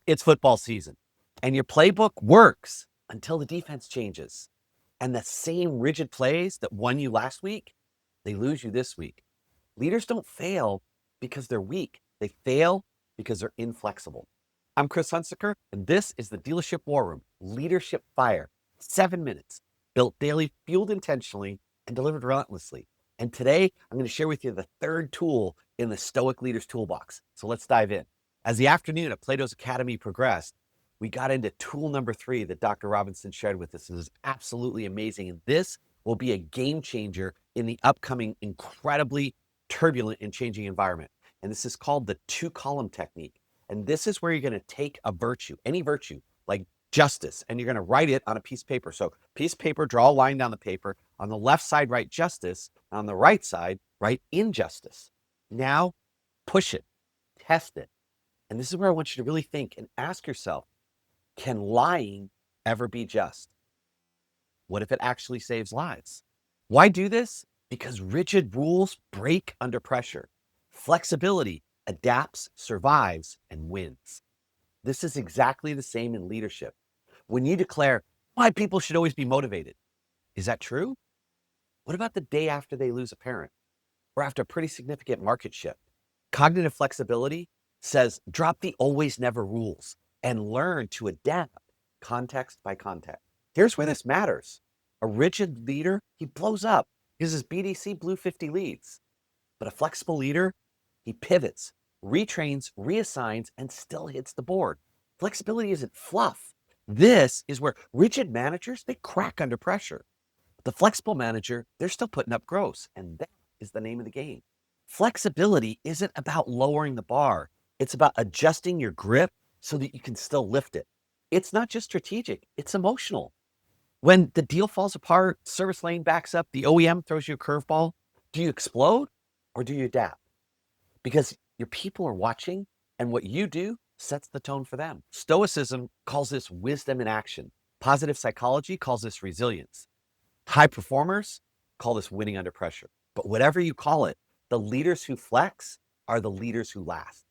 It's football season, and your playbook works until the defense changes. And the same rigid plays that won you last week, they lose you this week. Leaders don't fail because they're weak. They fail because they're inflexible. I'm Chris Hunsicker, and this is the Dealership War Room, Leadership Fire. 7 minutes, built daily, fueled intentionally, and delivered relentlessly. And today, I'm going to share with you the third tool in the Stoic Leader's Toolbox. So let's dive in. As the afternoon at Plato's Academy progressed, we got into tool number 3 that Dr. Robertson shared with us. It was absolutely amazing. And this will be a game changer in the upcoming incredibly turbulent and changing environment. And this is called the 2-column technique. And this is where you're going to take a virtue, any virtue, like justice, and you're going to write it on a piece of paper. So piece of paper, draw a line down the paper. On the left side, write justice. On the right side, write injustice. Now push it, test it. And this is where I want you to really think and ask yourself, can lying ever be just? What if it actually saves lives? Why do this? Because rigid rules break under pressure. Flexibility adapts, survives, and wins. This is exactly the same in leadership. When you declare, my people should always be motivated, is that true? What about the day after they lose a parent or after a pretty significant market shift? Cognitive flexibility says drop the always never rules and learn to adapt context by context. Here's where this matters. A rigid leader, he blows up because his BDC blew 50 leads. But a flexible leader, he pivots, retrains, reassigns, and still hits the board. Flexibility isn't fluff. This is where rigid managers, they crack under pressure. The flexible manager, they're still putting up gross, and that is the name of the game. Flexibility isn't about lowering the bar. It's about adjusting your grip so that you can still lift it. It's not just strategic, it's emotional. When the deal falls apart, service lane backs up, the OEM throws you a curveball, do you explode or do you adapt? Because your people are watching, and what you do sets the tone for them. Stoicism calls this wisdom in action. Positive psychology calls this resilience. High performers call this winning under pressure. But whatever you call it, the leaders who flex are the leaders who last.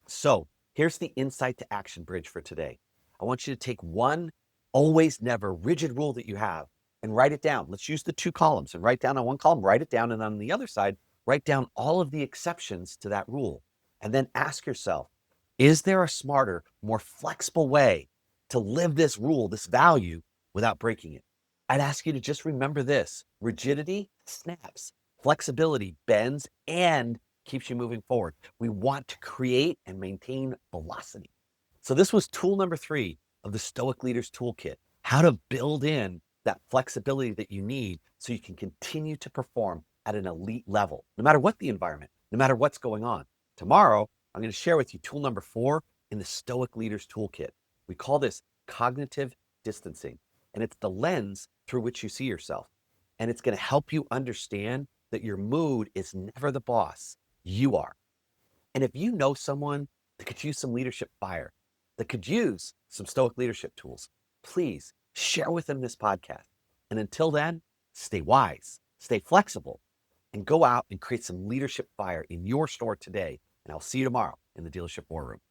So here's the insight to action bridge for today. I want you to take one always never rigid rule that you have and write it down. Let's use the 2 columns and write down on one column, write it down, and on the other side, write down all of the exceptions to that rule. And then ask yourself, is there a smarter, more flexible way to live this rule, this value, without breaking it? I'd ask you to just remember this. Rigidity snaps, flexibility bends, and keeps you moving forward. We want to create and maintain velocity. So this was tool number 3 of the Stoic Leader's Toolkit, how to build in that flexibility that you need so you can continue to perform at an elite level, no matter what the environment, no matter what's going on. Tomorrow, I'm going to share with you tool number 4 in the Stoic Leader's Toolkit. We call this cognitive distancing, and it's the lens through which you see yourself. And it's going to help you understand that your mood is never the boss. You are. And if you know someone that could use some leadership fire, that could use some Stoic leadership tools, please share with them this podcast. And until then, stay wise, stay flexible, and go out and create some leadership fire in your store today. And I'll see you tomorrow in the Dealership War Room.